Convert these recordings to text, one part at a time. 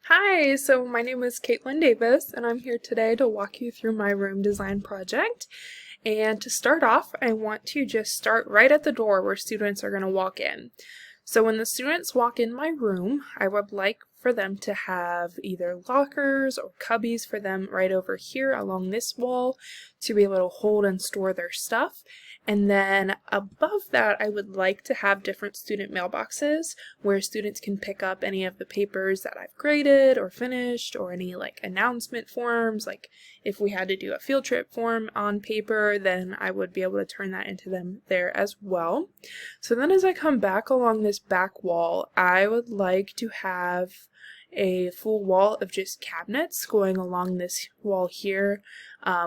Hi, so my name is Caitlin Davis, and I'm here today to walk you through my room design project. And to start off, I want to just start right at the door where students are going to walk in. So when the students walk in my room, I would like for them to have either lockers or cubbies for them right over here along this wall to be able to hold and store their stuff. And then above that, I would like to have different student mailboxes where students can pick up any of the papers that I've graded or finished, or any like announcement forms. Like if we had to do a field trip form on paper, then I would be able to turn that into them there as well. So then as I come back along this back wall, I would like to have a full wall of just cabinets going along this wall here,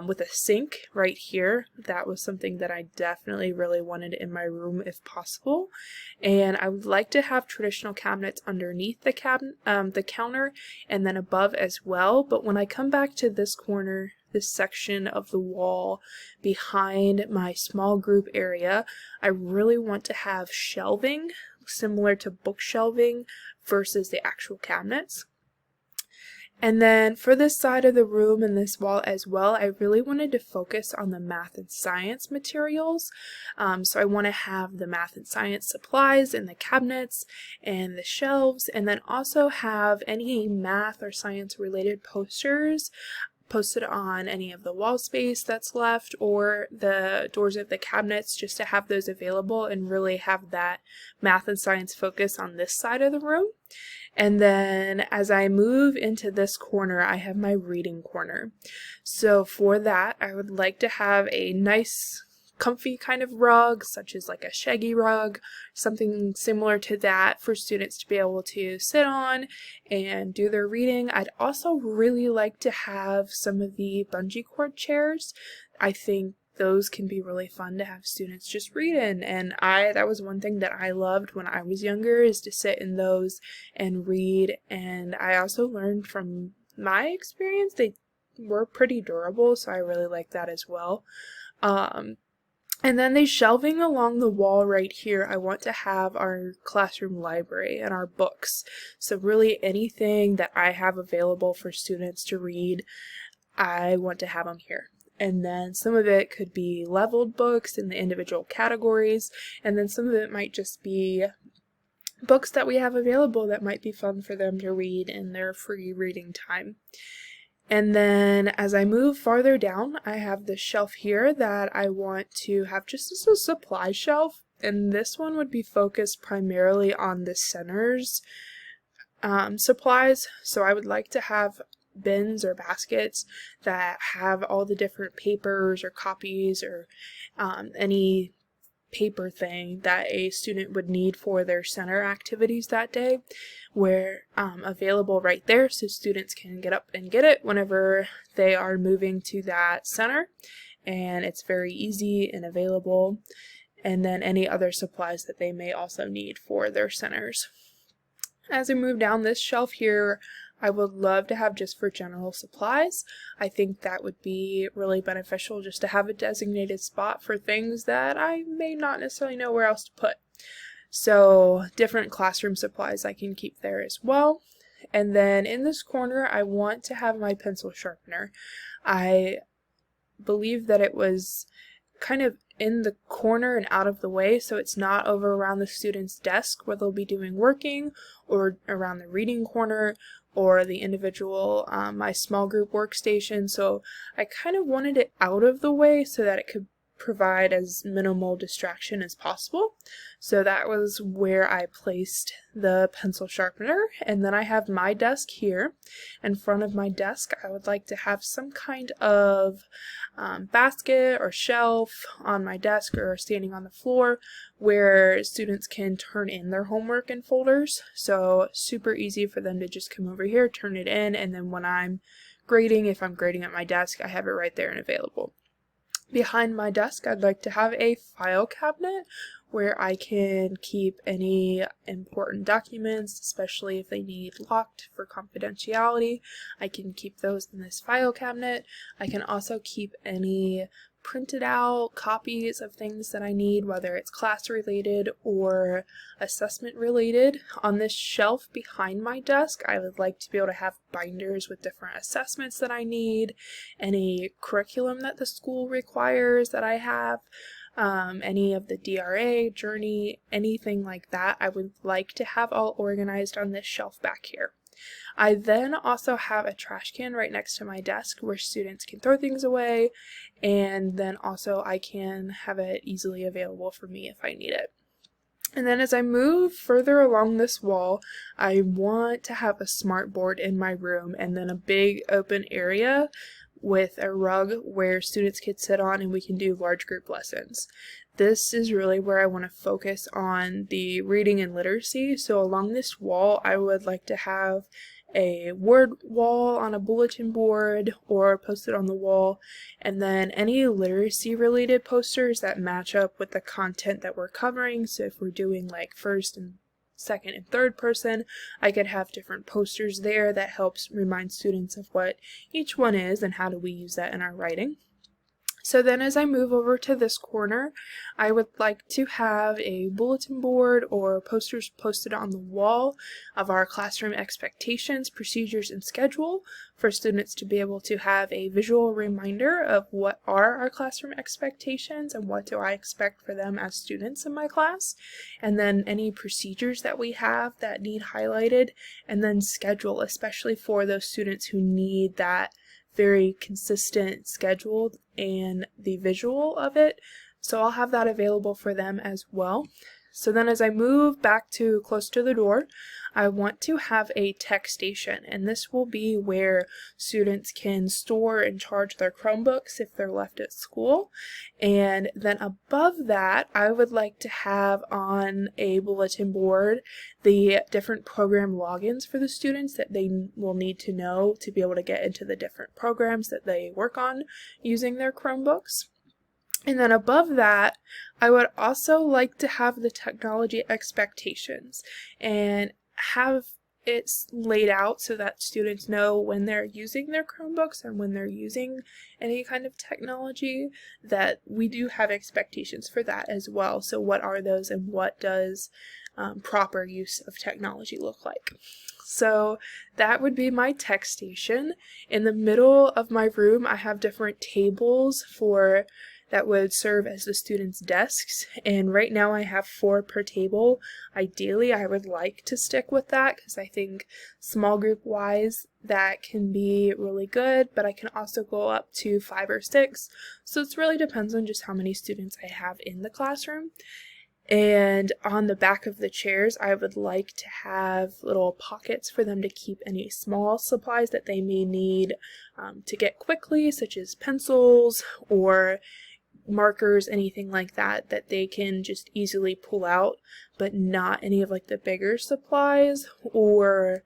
with a sink right here. That was something that I definitely really wanted in my room if possible. And I would like to have traditional cabinets underneath the counter and then above as well. But when I come back to this corner, this section of the wall behind my small group area, I really want to have shelving similar to book shelving versus the actual cabinets. And then for this side of the room and this wall as well, I really wanted to focus on the math and science materials. So I want to have the math and science supplies in the cabinets and the shelves, and then also have any math or science related posters posted on any of the wall space that's left or the doors of the cabinets, just to have those available and really have that math and science focus on this side of the room. And then as I move into this corner, I have my reading corner. So for that, I would like to have a nice comfy kind of rug, such as like a shaggy rug, something similar to that for students to be able to sit on and do their reading. I'd also really like to have some of the bungee cord chairs. I think those can be really fun to have students just read in, and that was one thing that I loved when I was younger, is to sit in those and read. And I also learned from my experience they were pretty durable, so I really like that as well. And then the shelving along the wall right here, I want to have our classroom library and our books. So really anything that I have available for students to read, I want to have them here. And then some of it could be leveled books in the individual categories, and then some of it might just be books that we have available that might be fun for them to read in their free reading time. And then as I move farther down, I have this shelf here that I want to have just as a supply shelf, and this one would be focused primarily on the center's supplies. So I would like to have bins or baskets that have all the different papers or copies or any paper thing that a student would need for their center activities that day, where available right there, so students can get up and get it whenever they are moving to that center, and it's very easy and available. And then any other supplies that they may also need for their centers. As I move down this shelf here, I would love to have just for general supplies. I think that would be really beneficial, just to have a designated spot for things that I may not necessarily know where else to put. So different classroom supplies I can keep there as well. And then in this corner, I want to have my pencil sharpener. I believe that it was kind of in the corner and out of the way, so it's not over around the student's desk where they'll be doing working, or around the reading corner, or the individual my small group workstation. So I kind of wanted it out of the way so that it could provide as minimal distraction as possible. So that was where I placed the pencil sharpener. And then I have my desk here. In front of my desk, I would like to have some kind of basket or shelf on my desk or standing on the floor where students can turn in their homework in folders. So super easy for them to just come over here, turn it in, and then when I'm grading, if I'm grading at my desk, I have it right there and available. Behind my desk, I'd like to have a file cabinet where I can keep any important documents, especially if they need locked for confidentiality. I can keep those in this file cabinet. I can also keep any printed out copies of things that I need, whether it's class related or assessment related. On this shelf behind my desk, I would like to be able to have binders with different assessments that I need, any curriculum that the school requires that I have, any of the DRA, Journey, anything like that, I would like to have all organized on this shelf back here. I then also have a trash can right next to my desk where students can throw things away, and then also I can have it easily available for me if I need it. And then as I move further along this wall, I want to have a smart board in my room and then a big open area with a rug where students can sit on and we can do large group lessons. This is really where I want to focus on the reading and literacy. So along this wall, I would like to have a word wall on a bulletin board or posted on the wall, and then any literacy related posters that match up with the content that we're covering. So if we're doing like first and second and third person, I could have different posters there that helps remind students of what each one is and how do we use that in our writing. So then as I move over to this corner, I would like to have a bulletin board or posters posted on the wall of our classroom expectations, procedures, and schedule for students to be able to have a visual reminder of what are our classroom expectations and what do I expect for them as students in my class, and then any procedures that we have that need highlighted, and then schedule, especially for those students who need that very consistent schedule and the visual of it. So I'll have that available for them as well. So then as I move back to close to the door, I want to have a tech station, and this will be where students can store and charge their Chromebooks if they're left at school. And then above that, I would like to have on a bulletin board the different program logins for the students that they will need to know to be able to get into the different programs that they work on using their Chromebooks. And then above that, I would also like to have the technology expectations and have it laid out so that students know when they're using their Chromebooks and when they're using any kind of technology that we do have expectations for that as well. So what are those and what does proper use of technology look like? So that would be my tech station. In the middle of my room, I have different tables that would serve as the students' desks, and right now I have 4 per table. Ideally, I would like to stick with that because I think small group wise that can be really good, but I can also go up to 5 or 6, so it really depends on just how many students I have in the classroom. And on the back of the chairs, I would like to have little pockets for them to keep any small supplies that they may need to get quickly, such as pencils or markers, anything like that they can just easily pull out, but not any of like the bigger supplies or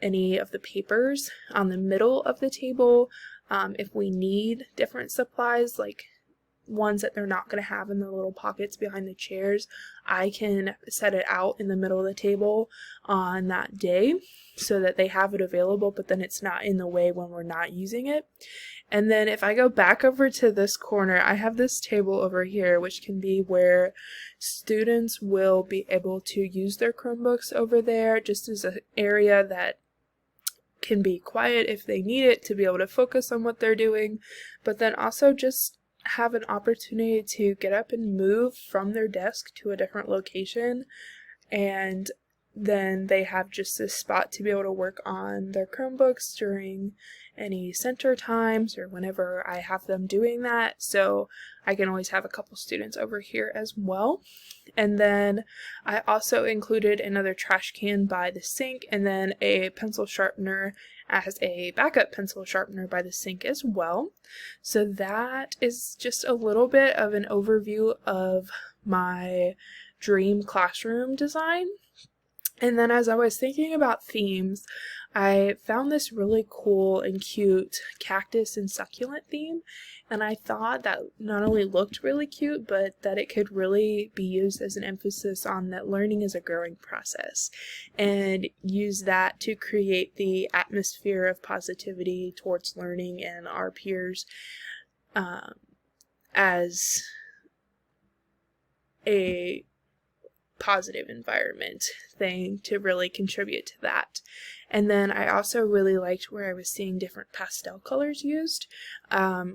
any of the papers. On the middle of the table, if we need different supplies, like ones that they're not going to have in the little pockets behind the chairs, I can set it out in the middle of the table on that day so that they have it available, but then it's not in the way when we're not using it. And then if I go back over to this corner, I have this table over here, which can be where students will be able to use their Chromebooks over there, just as an area that can be quiet if they need it to be able to focus on what they're doing, but then also just have an opportunity to get up and move from their desk to a different location, and then they have just this spot to be able to work on their Chromebooks during any center times or whenever I have them doing that. So I can always have a couple students over here as well. And then I also included another trash can by the sink and then a pencil sharpener as a backup pencil sharpener by the sink as well. So that is just a little bit of an overview of my dream classroom design. And then as I was thinking about themes, I found this really cool and cute cactus and succulent theme, and I thought that not only looked really cute, but that it could really be used as an emphasis on that learning is a growing process, and use that to create the atmosphere of positivity towards learning and our peers. as a positive environment thing to really contribute to that. And then I also really liked where I was seeing different pastel colors used,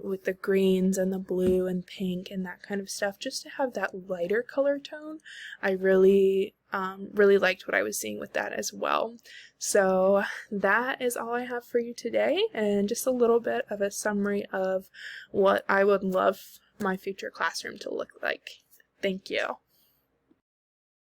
with the greens and the blue and pink and that kind of stuff, just to have that lighter color tone. I really liked what I was seeing with that as well. So that is all I have for you today, and just a little bit of a summary of what I would love my future classroom to look like. Thank you.